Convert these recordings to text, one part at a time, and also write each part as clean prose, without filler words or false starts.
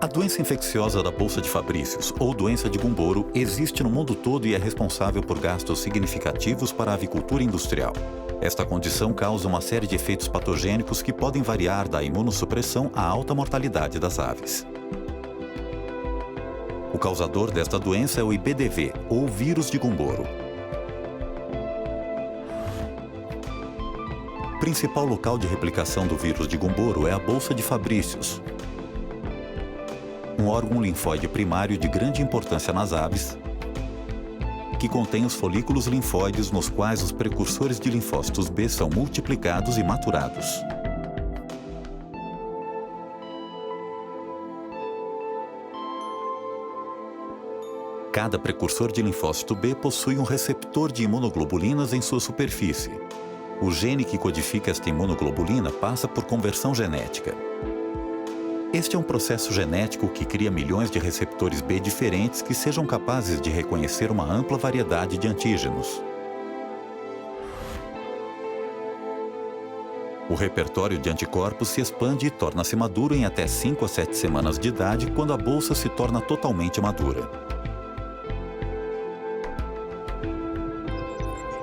doença infecciosa da bolsa de Fabrícios, ou doença de Gumboro, existe no mundo todo e é responsável por gastos significativos para a avicultura industrial. Esta condição causa uma série de efeitos patogênicos que podem variar da imunossupressão à alta mortalidade das aves. O causador desta doença é o IBDV, ou vírus de Gumboro. O principal local de replicação do vírus de Gumboro é a bolsa de Fabrícios, um órgão linfóide primário de grande importância nas aves, que contém os folículos linfóides nos quais os precursores de linfócitos B são multiplicados e maturados. Cada precursor de linfócito B possui um receptor de imunoglobulinas em sua superfície. O gene que codifica esta imunoglobulina passa por conversão genética. Este é um processo genético que cria milhões de receptores B diferentes que sejam capazes de reconhecer uma ampla variedade de antígenos. O repertório de anticorpos se expande e torna-se maduro em até 5 a 7 semanas de idade, quando a bolsa se torna totalmente madura.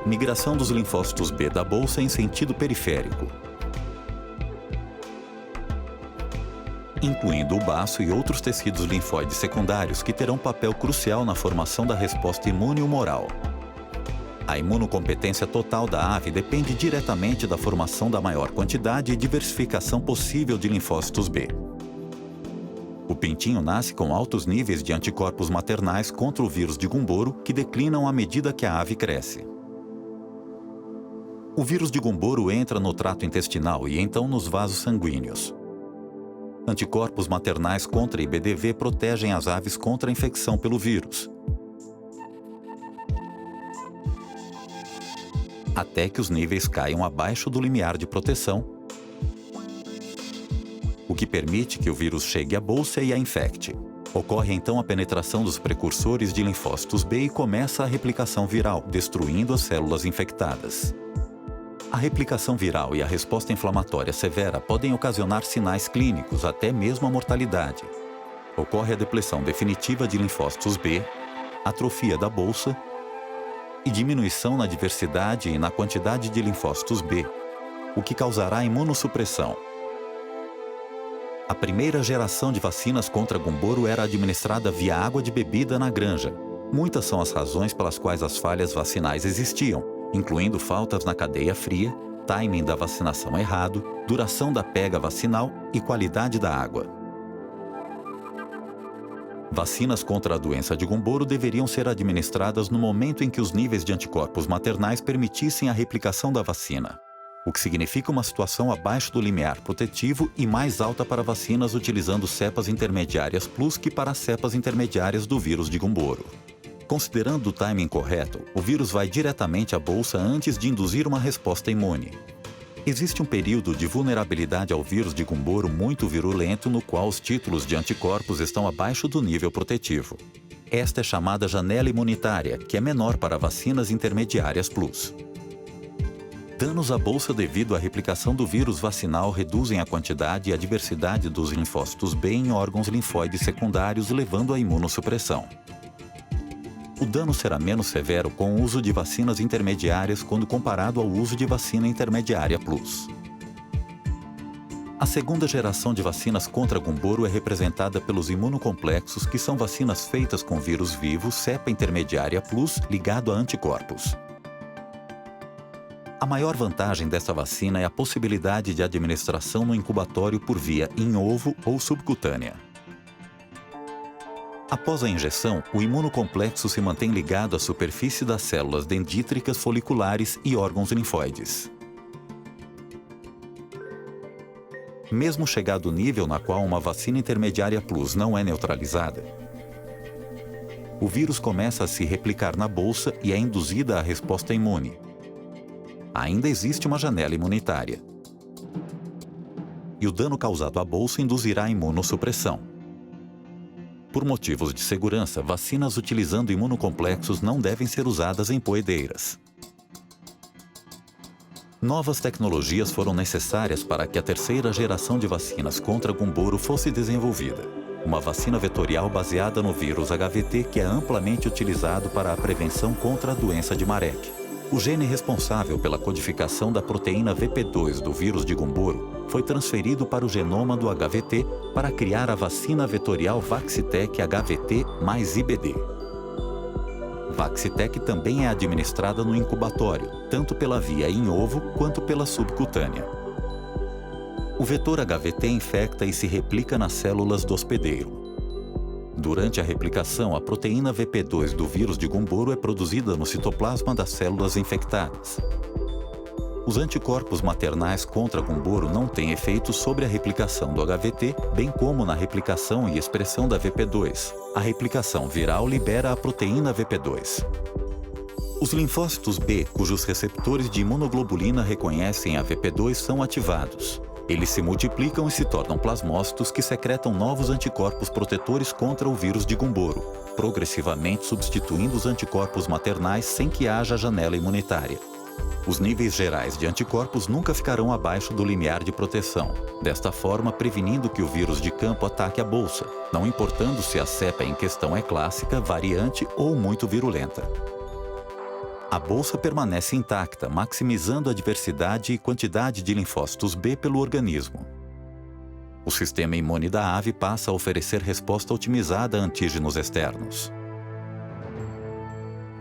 Migração dos linfócitos B da bolsa em sentido periférico, incluindo o baço e outros tecidos linfóides secundários que terão papel crucial na formação da resposta imune humoral. A imunocompetência total da ave depende diretamente da formação da maior quantidade e diversificação possível de linfócitos B. O pintinho nasce com altos níveis de anticorpos maternais contra o vírus de Gumboro, que declinam à medida que a ave cresce. O vírus de Gumboro entra no trato intestinal e então nos vasos sanguíneos. Anticorpos maternais contra IBDV protegem as aves contra a infecção pelo vírus, até que os níveis caiam abaixo do limiar de proteção, o que permite que o vírus chegue à bolsa e a infecte. Ocorre então a penetração dos precursores de linfócitos B e começa a replicação viral, destruindo as células infectadas. A replicação viral e a resposta inflamatória severa podem ocasionar sinais clínicos, até mesmo a mortalidade. Ocorre a depleção definitiva de linfócitos B, atrofia da bolsa e diminuição na diversidade e na quantidade de linfócitos B, o que causará imunossupressão. A primeira geração de vacinas contra Gumboro era administrada via água de bebida na granja. Muitas são as razões pelas quais as falhas vacinais existiam, incluindo faltas na cadeia fria, timing da vacinação errado, duração da pega vacinal e qualidade da água. Vacinas contra a doença de Gumboro deveriam ser administradas no momento em que os níveis de anticorpos maternais permitissem a replicação da vacina, o que significa uma situação abaixo do limiar protetivo e mais alta para vacinas utilizando cepas intermediárias plus que para cepas intermediárias do vírus de Gumboro. Considerando o timing correto, o vírus vai diretamente à bolsa antes de induzir uma resposta imune. Existe um período de vulnerabilidade ao vírus de Gumboro muito virulento no qual os títulos de anticorpos estão abaixo do nível protetivo. Esta é chamada janela imunitária, que é menor para vacinas intermediárias plus. Danos à bolsa devido à replicação do vírus vacinal reduzem a quantidade e a diversidade dos linfócitos B em órgãos linfóides secundários, levando à imunossupressão. O dano será menos severo com o uso de vacinas intermediárias quando comparado ao uso de vacina intermediária plus. A segunda geração de vacinas contra Gumboro é representada pelos imunocomplexos, que são vacinas feitas com vírus vivo cepa intermediária plus ligado a anticorpos. A maior vantagem desta vacina é a possibilidade de administração no incubatório por via em ovo ou subcutânea. Após a injeção, o imunocomplexo se mantém ligado à superfície das células dendríticas foliculares e órgãos linfóides. Mesmo chegado o nível na qual uma vacina intermediária plus não é neutralizada, o vírus começa a se replicar na bolsa e é induzida a resposta imune. Ainda existe uma janela imunitária. E o dano causado à bolsa induzirá a imunossupressão. Por motivos de segurança, vacinas utilizando imunocomplexos não devem ser usadas em poedeiras. Novas tecnologias foram necessárias para que a terceira geração de vacinas contra Gumboro fosse desenvolvida. uma vacina vetorial baseada no vírus HVT que é amplamente utilizado para a prevenção contra a doença de Marek. O gene responsável pela codificação da proteína VP2 do vírus de Gumboro foi transferido para o genoma do HVT para criar a vacina vetorial Vaccitech HVT mais IBD. Vaccitech também é administrada no incubatório, tanto pela via em ovo quanto pela subcutânea. O vetor HVT infecta e se replica nas células do hospedeiro. Durante a replicação, a proteína VP2 do vírus de Gumboro é produzida no citoplasma das células infectadas. Os anticorpos maternais contra Gumboro não têm efeito sobre a replicação do HVT, bem como na replicação e expressão da VP2. A replicação viral libera a proteína VP2. Os linfócitos B, cujos receptores de imunoglobulina reconhecem a VP2, são ativados. Eles se multiplicam e se tornam plasmócitos que secretam novos anticorpos protetores contra o vírus de Gumboro, progressivamente substituindo os anticorpos maternais sem que haja janela imunitária. Os níveis gerais de anticorpos nunca ficarão abaixo do limiar de proteção, desta forma prevenindo que o vírus de campo ataque a bolsa, não importando se a cepa em questão é clássica, variante ou muito virulenta. A bolsa permanece intacta, maximizando a diversidade e quantidade de linfócitos B pelo organismo. O sistema imune da ave passa a oferecer resposta otimizada a antígenos externos.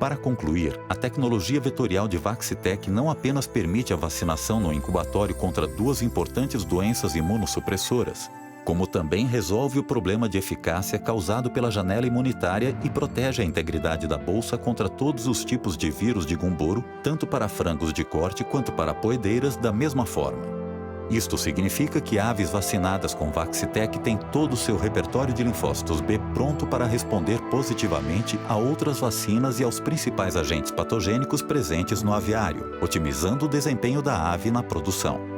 Para concluir, a tecnologia vetorial de Vaccitech não apenas permite a vacinação no incubatório contra duas importantes doenças imunossupressoras, como também resolve o problema de eficácia causado pela janela imunitária e protege a integridade da bolsa contra todos os tipos de vírus de Gumboro, tanto para frangos de corte quanto para poedeiras, da mesma forma. Isto significa que aves vacinadas com Vaccitech têm todo o seu repertório de linfócitos B pronto para responder positivamente a outras vacinas e aos principais agentes patogênicos presentes no aviário, otimizando o desempenho da ave na produção.